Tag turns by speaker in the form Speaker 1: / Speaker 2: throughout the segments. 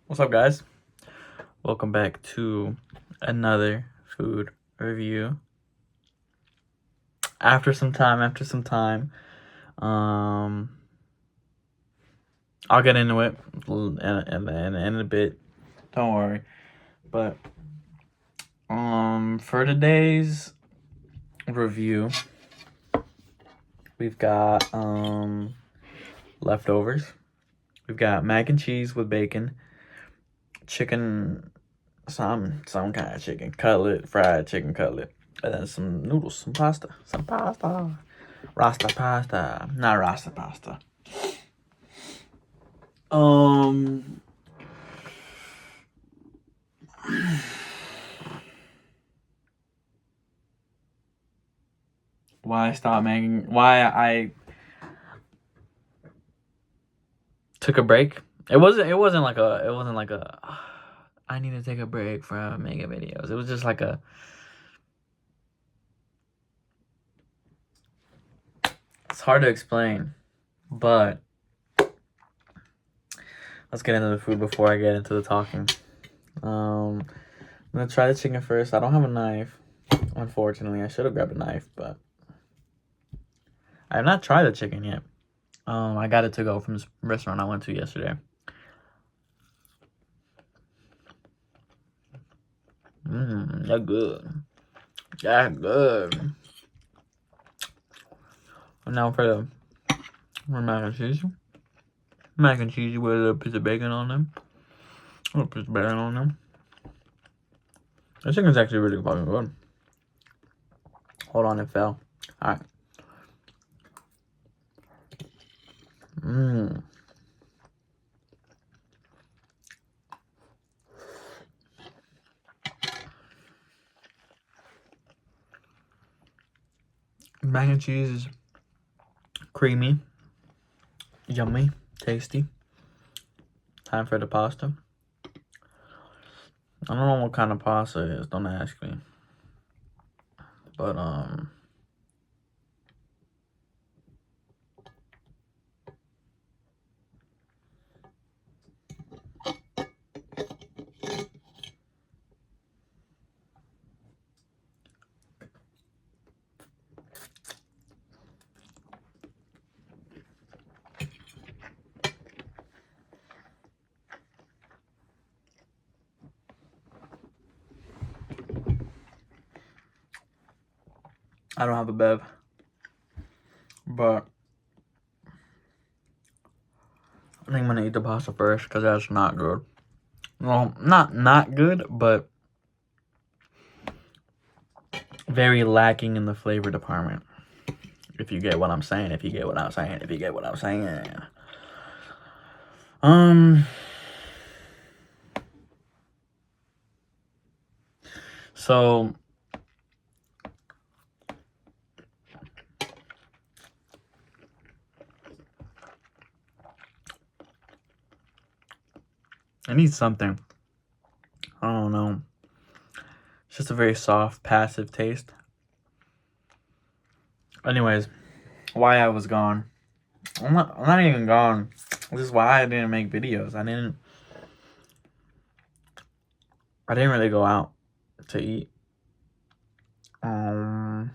Speaker 1: What's up, guys? Welcome back to another food review. After some time, I'll get into it in a bit. Don't worry. But for today's review, we've got leftovers. We've got mac and cheese with bacon, chicken, some kind of chicken cutlet, fried chicken cutlet, and then some noodles, some pasta, rasta pasta, not rasta pasta. Why I took a break. It wasn't like a I need to take a break from making videos. It was just like it's hard to explain, but let's get into the food before I get into the talking. I'm gonna try the chicken first. I don't have a knife, unfortunately. I should have grabbed a knife, but I have not tried the chicken yet. I got it to go from this restaurant I went to yesterday. That's good. That's good. And now for the mac and cheese. Mac and cheese with a little piece of bacon on them. A little piece of bacon on them. The chicken's actually really fucking good. Hold on, it fell. Alright. Mac and cheese is creamy, yummy, tasty. Time for the pasta. I don't know what kind of pasta it is, don't ask me. But I don't have a bev. But I think I'm gonna eat the pasta first because that's not good. Well, not good, but very lacking in the flavor department. If you get what I'm saying, if you get what I'm saying, if you get what I'm saying. So I need something. I don't know. It's just a very soft, passive taste. Anyways, why I was gone. I'm not even gone. This is why I didn't make videos. I didn't really go out to eat. I'm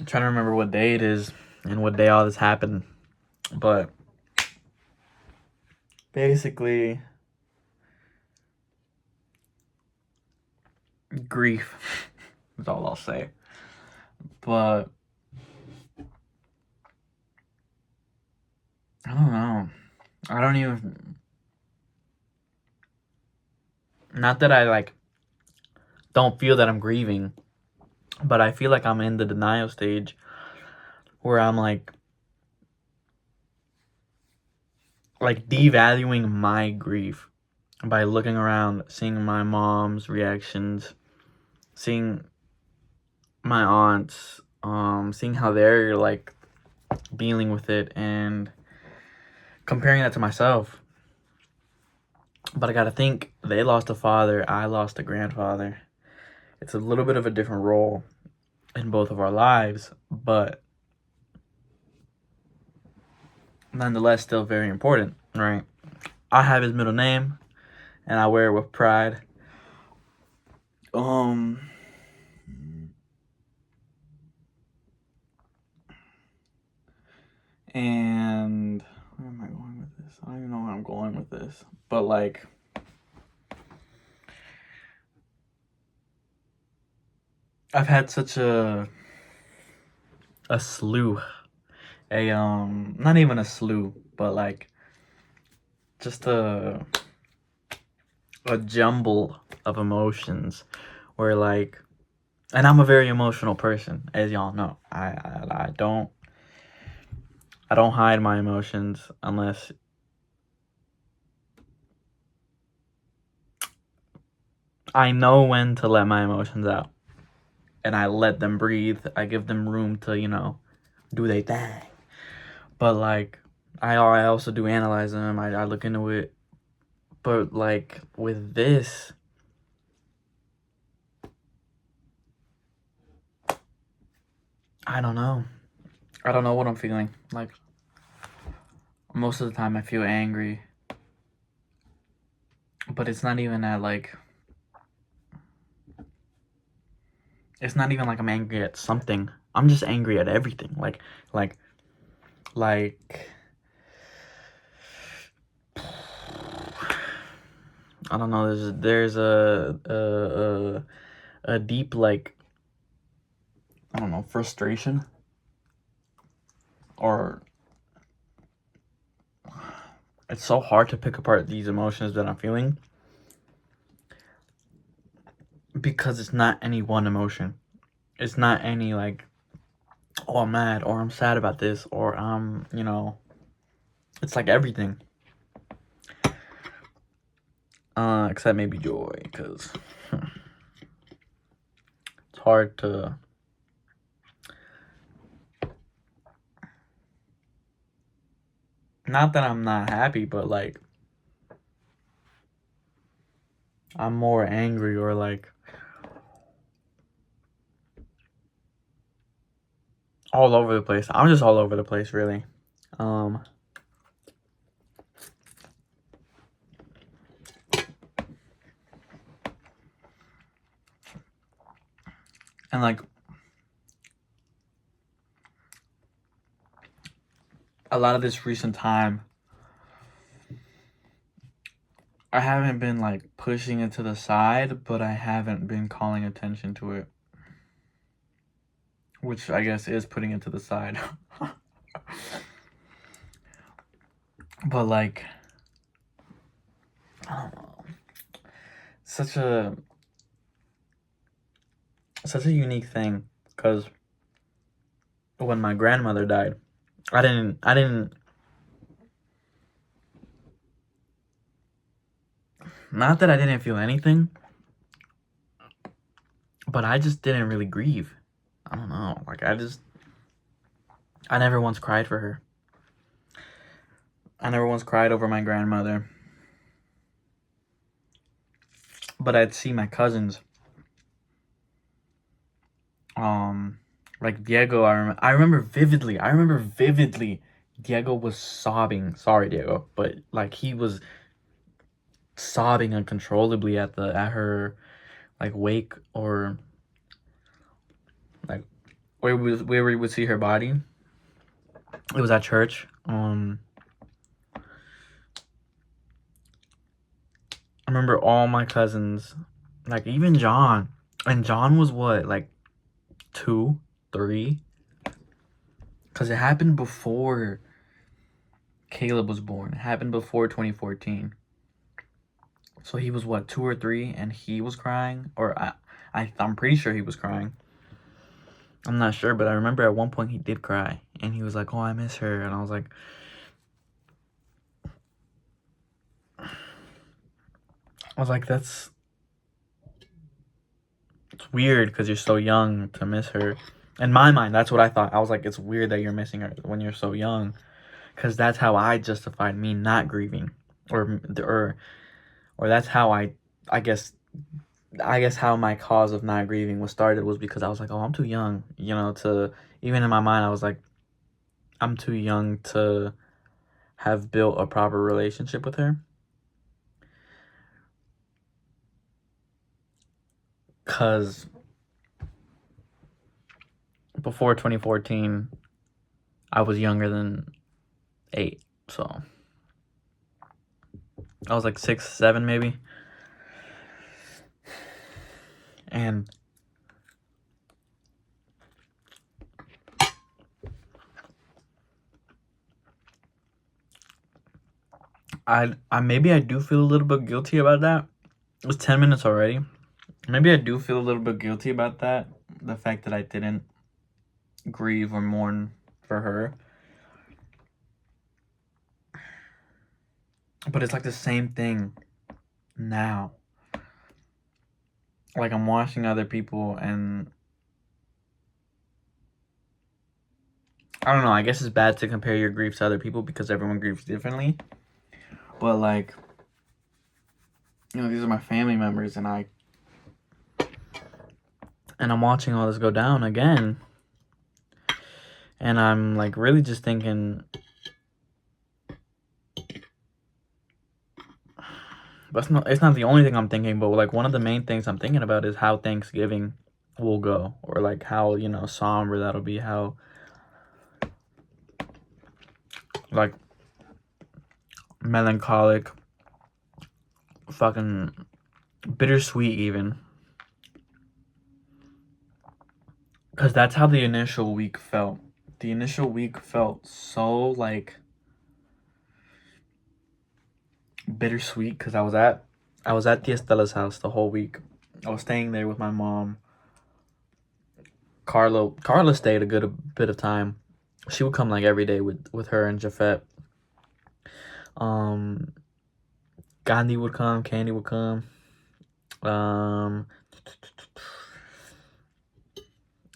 Speaker 1: trying to remember what day it is and what day all this happened. But basically, grief is all I'll say. But I don't know. I don't even... Not that I, don't feel that I'm grieving. But I feel like I'm in the denial stage where I'm, devaluing my grief by looking around, seeing my mom's reactions, seeing my aunts, seeing how they're, dealing with it, and comparing that to myself. But I gotta think, they lost a father, I lost a grandfather. It's a little bit of a different role in both of our lives, but nonetheless still very important, right? I have his middle name, and I wear it with pride. And where am I going with this? I don't even know where I'm going with this. But like, I've had such a slew, not even a slew, but like just a jumble of emotions where like, and I'm a very emotional person, as y'all know. I don't hide my emotions unless I know when to let my emotions out, and I let them breathe. I give them room to, do they thing. But like, I also do analyze them. I look into it. But like with this, I don't know. I don't know what I'm feeling. Like, most of the time I feel angry. But it's not even that, like, it's not even like I'm angry at something. I'm just angry at everything. Like, I don't know. There's a deep, like, I don't know, frustration, or it's so hard to pick apart these emotions that I'm feeling because it's not any one emotion. It's not any like, oh, I'm mad, or I'm sad about this, or it's like everything. Except maybe joy, because it's hard to. Not that I'm not happy, but like, I'm more angry, or like all over the place. I'm just all over the place, really. And like, a lot of this recent time, I haven't been like pushing it to the side, but I haven't been calling attention to it, which I guess is putting it to the side. But like, I don't know, such a unique thing, because when my grandmother died, I didn't not that I didn't feel anything, but I just didn't really grieve. I don't know, like, I never once cried for her. I never once cried over my grandmother. But I'd see my cousins, like Diego. I remember vividly Diego was sobbing. Sorry, Diego, but like, he was sobbing uncontrollably at her like wake, or like where we would see her body. It was at church. I remember all my cousins, like even John, and John was what, like 2, 3, because it happened before Caleb was born. It happened before 2014. So he was what, 2 or 3, and he was crying, or I'm pretty sure he was crying. I'm not sure, but I remember at one point he did cry, and he was like, "Oh, I miss her," and I was like, it's weird because you're so young to miss her. In my mind, that's what I thought. I was like, it's weird that you're missing her when you're so young, because that's how I justified me not grieving, or that's how I guess how my cause of not grieving was started, was because I was like, oh, I'm too young, to, even in my mind, I was like, I'm too young to have built a proper relationship with her. Because before 2014, I was younger than 8. So I was like 6, 7 maybe. And I maybe I do feel a little bit guilty about that. It's 10 minutes already. Maybe I do feel a little bit guilty about that. The fact that I didn't grieve or mourn for her. But it's like the same thing now. Like I'm watching other people and I don't know, I guess it's bad to compare your grief to other people because everyone grieves differently. But like, you know, these are my family members and I'm watching all this go down again. And I'm like really just thinking, but it's not the only thing I'm thinking, but like one of the main things I'm thinking about is how Thanksgiving will go, or like how, you know, somber that'll be, how like melancholic, fucking bittersweet even. Because that's how the initial week felt. The initial week felt so like bittersweet because I was at Tia Stella's house the whole week. I was staying there with my mom. Carla stayed a good bit of time. She would come like every day with her and Jafet. Gandhi would come, Candy would come.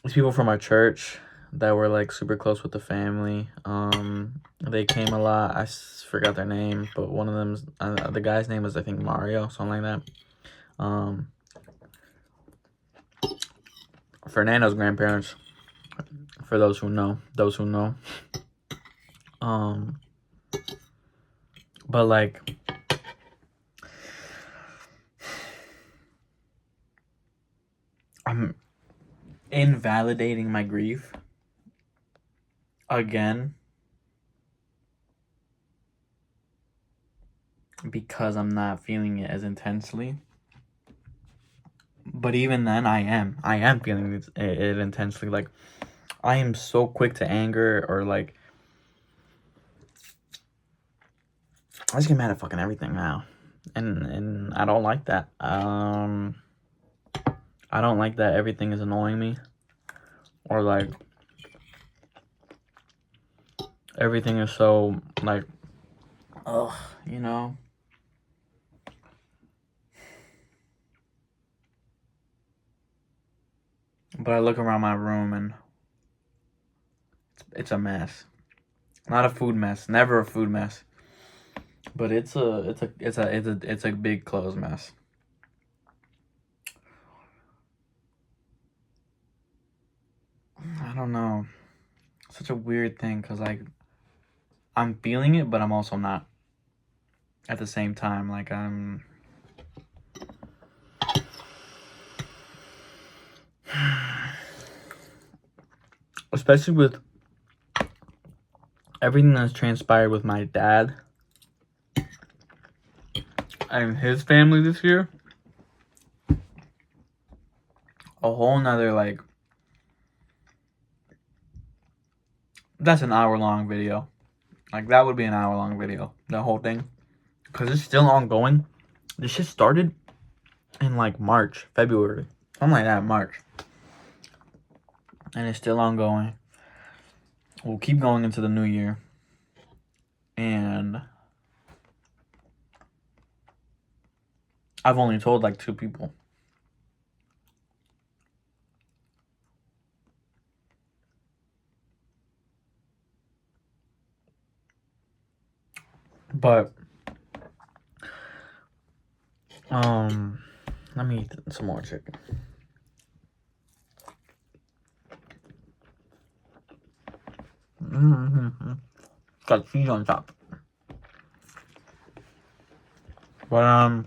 Speaker 1: These people from our church that were like super close with the family. They came a lot. I forgot their name, but one of them's the guy's name was I think Mario, something like that. Fernando's grandparents, for those who know. But like, I'm invalidating my grief again because I'm not feeling it as intensely. But even then, I am feeling it intensely. Like, I am so quick to anger, or like, I just get mad at fucking everything now, and I don't like that. I don't like that everything is annoying me, or like everything is so like, ugh, you know. But I look around my room and it's a mess. Not a food mess. Never a food mess. But it's a big clothes mess. I don't know. Such a weird thing because like I'm feeling it, but I'm also not. At the same time, like I'm. Especially with everything that's transpired with my dad and his family this year. A whole nother like. That's an hour-long video. Like that would be an hour-long video. The whole thing. Because it's still ongoing. This shit started in like March, February. Something like that, March. And it's still ongoing. We'll keep going into the new year. And I've only told like 2 people. But let me eat some more chicken. Got cheese on top. But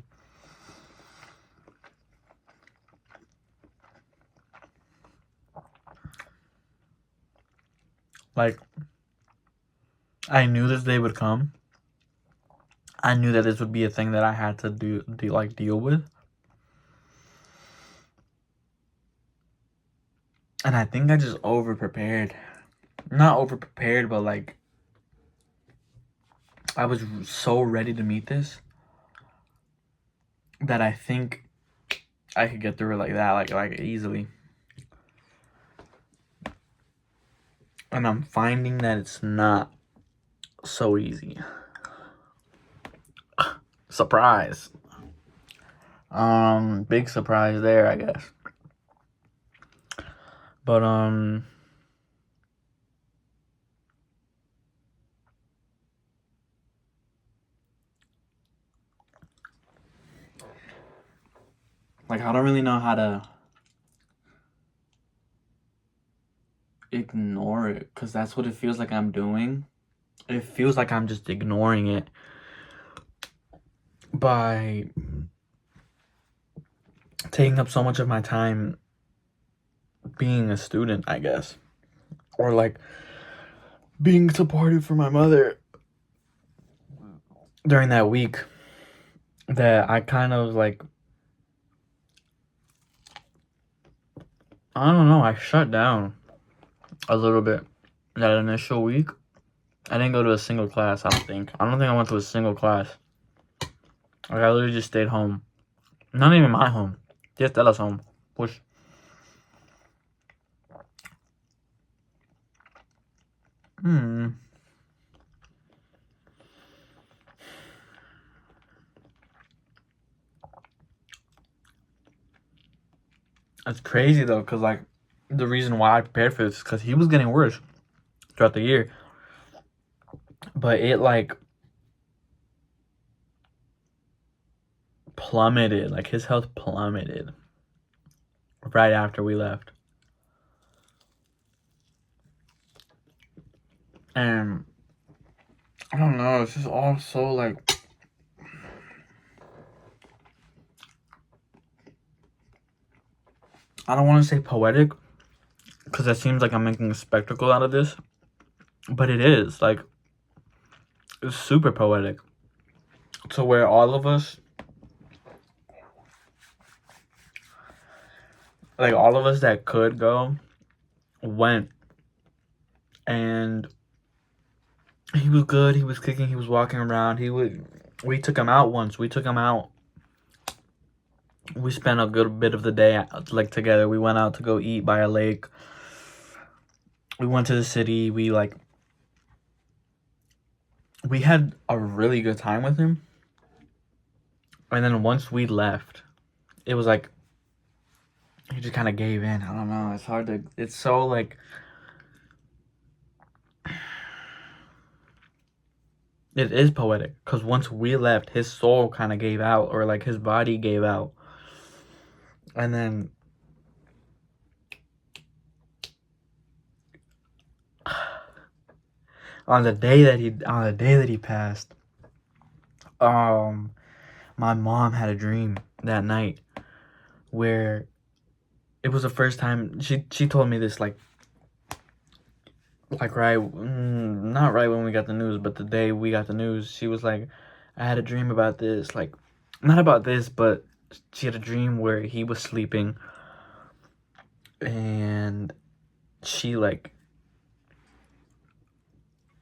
Speaker 1: Like, I knew this day would come. I knew that this would be a thing that I had to deal with. And I think I just over-prepared. Not over-prepared, but, like, I was so ready to meet this that I think I could get through it like that, like easily. And I'm finding that it's not so easy. Surprise. Big surprise there, I guess. But, like, I don't really know how to ignore it, because that's what it feels like I'm doing. It feels like I'm just ignoring it by taking up so much of my time being a student, I guess. Or, like, being supportive for my mother during that week, that I kind of, like, I don't know, I shut down a little bit that initial week. I didn't go to a single class, I don't think I went to a single class. Like, I literally just stayed home. Not even my home, just Ella's home. Which, it's crazy though, because, like, the reason why I prepared for this is because he was getting worse throughout the year. But it, like, plummeted. Like, his health plummeted right after we left. And I don't know, it's just all so, like, I don't want to say poetic, because that seems like I'm making a spectacle out of this. But it is, like, it's super poetic. To where all of us, like, all of us that could go, went. And he was good, he was kicking, he was walking around, we took him out once, we spent a good bit of the day, like, together. We went out to go eat by a lake. We went to the city. We had a really good time with him. And then once we left, it was like, he just kind of gave in. I don't know. It's so, like, it is poetic. Because once we left, his soul kind of gave out. Or, like, his body gave out. And then on the day that he passed, my mom had a dream that night where it was the first time she told me this, like, right, not right when we got the news, but the day we got the news. She was like, I had a dream about this, like, not about this, but she had a dream where he was sleeping and she, like,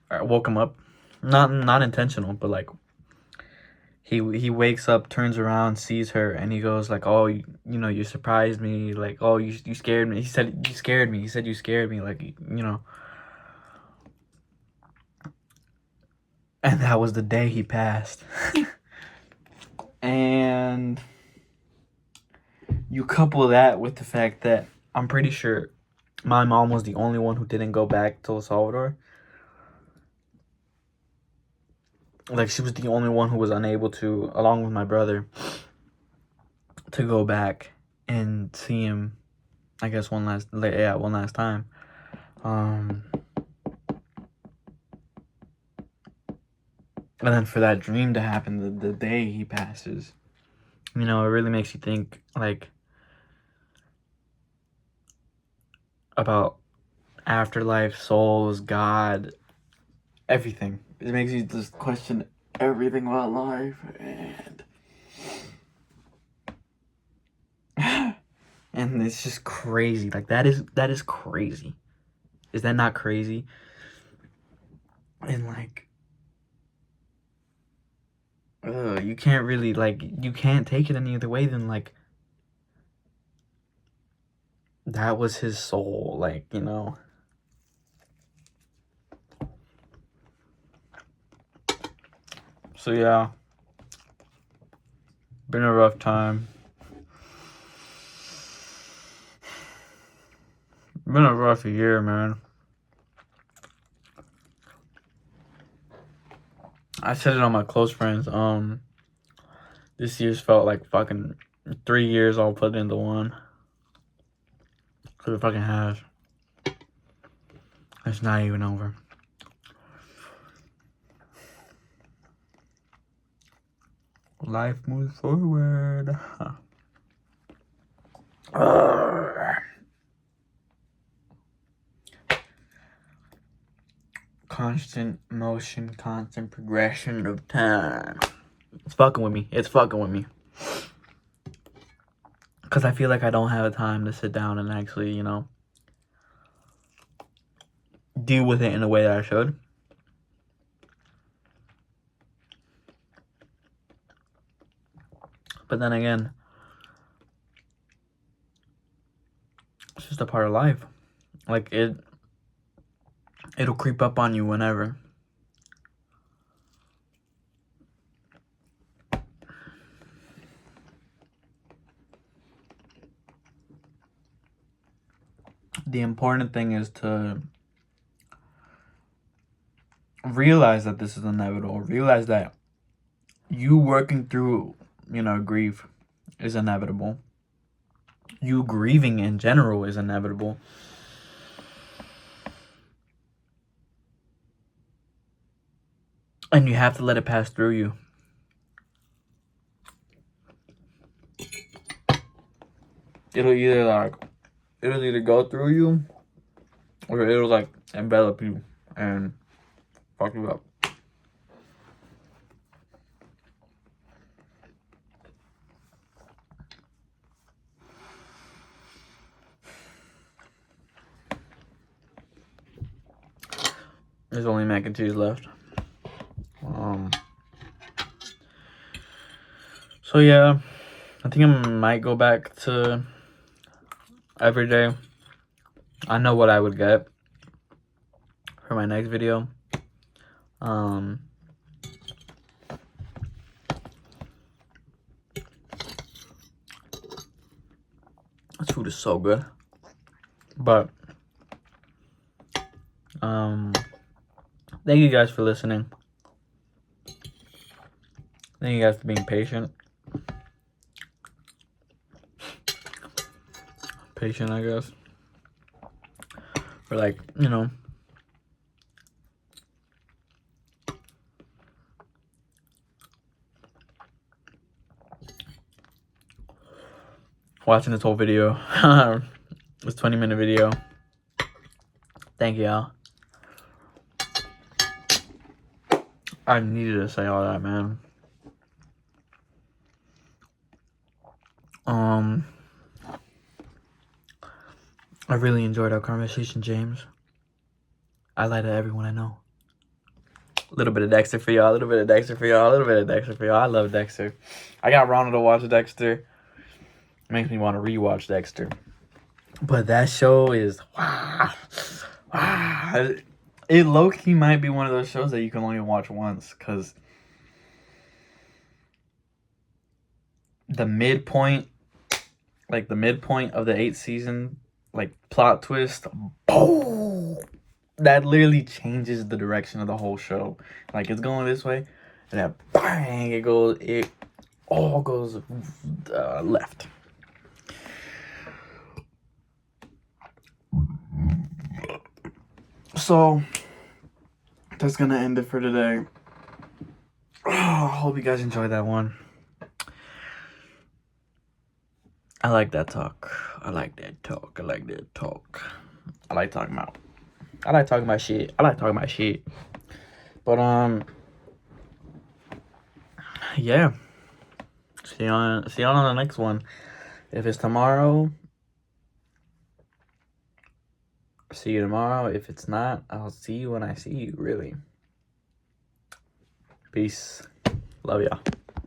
Speaker 1: woke him up. Not intentional, but, like, he wakes up, turns around, sees her, and he goes, like, oh, you know, you surprised me, like, oh, you scared me. He said, you scared me. He said, you scared me, like, you know. And that was the day he passed. And you couple that with the fact that I'm pretty sure my mom was the only one who didn't go back to El Salvador. Like, she was the only one who was unable to, along with my brother, to go back and see him, I guess, one last time. And then for that dream to happen the day he passes, you know, it really makes you think, like, about afterlife, souls, God, everything. It makes you just question everything about life, and it's just crazy. Like that is crazy. Is that not crazy? And like, you can't really, like, you can't take it any other way than like that was his soul, like, you know. So yeah, been a rough time. Been a rough year, man. I said it on my close friends. This year's felt like fucking 3 years all put into one. Cause it fucking has. It's not even over. Life moves forward. Constant motion, constant progression of time. It's fucking with me. It's fucking with me. Because I feel like I don't have time to sit down and actually, you know, deal with it in a way that I should. But then again, it's just a part of life. Like, it'll creep up on you whenever. The important thing is to realize that this is inevitable. Realize that you working through, you know, grief is inevitable. You grieving in general is inevitable. And you have to let it pass through you. It'll either go through you, or it'll like envelop you and fuck you up. There's only mac and cheese left. So yeah, I think I might go back to every day. I know what I would get for my next video. This food is so good. But thank you guys for listening. Thank you guys for being patient. Patient, I guess. For like, you know, watching this whole video. This 20-minute video. Thank y'all. I needed to say all that, man. I really enjoyed our conversation, James. I lie to everyone I know. A little bit of Dexter for y'all, a little bit of Dexter for y'all, a little bit of Dexter for y'all. I love Dexter. I got Ronald to watch Dexter. Makes me want to rewatch Dexter. But that show is wow. It low-key might be one of those shows that you can only watch once, because the midpoint of the 8th season, like, plot twist, boom, that literally changes the direction of the whole show. Like, it's going this way, and then bang, it all goes left. So that's gonna end it for today. I hope you guys enjoyed that one. I like that talk. I like talking about I like talking about shit. I like talking about shit. But yeah. See you on the next one. If it's tomorrow, see you tomorrow. If it's not, I'll see you when I see you, really. Peace. Love y'all.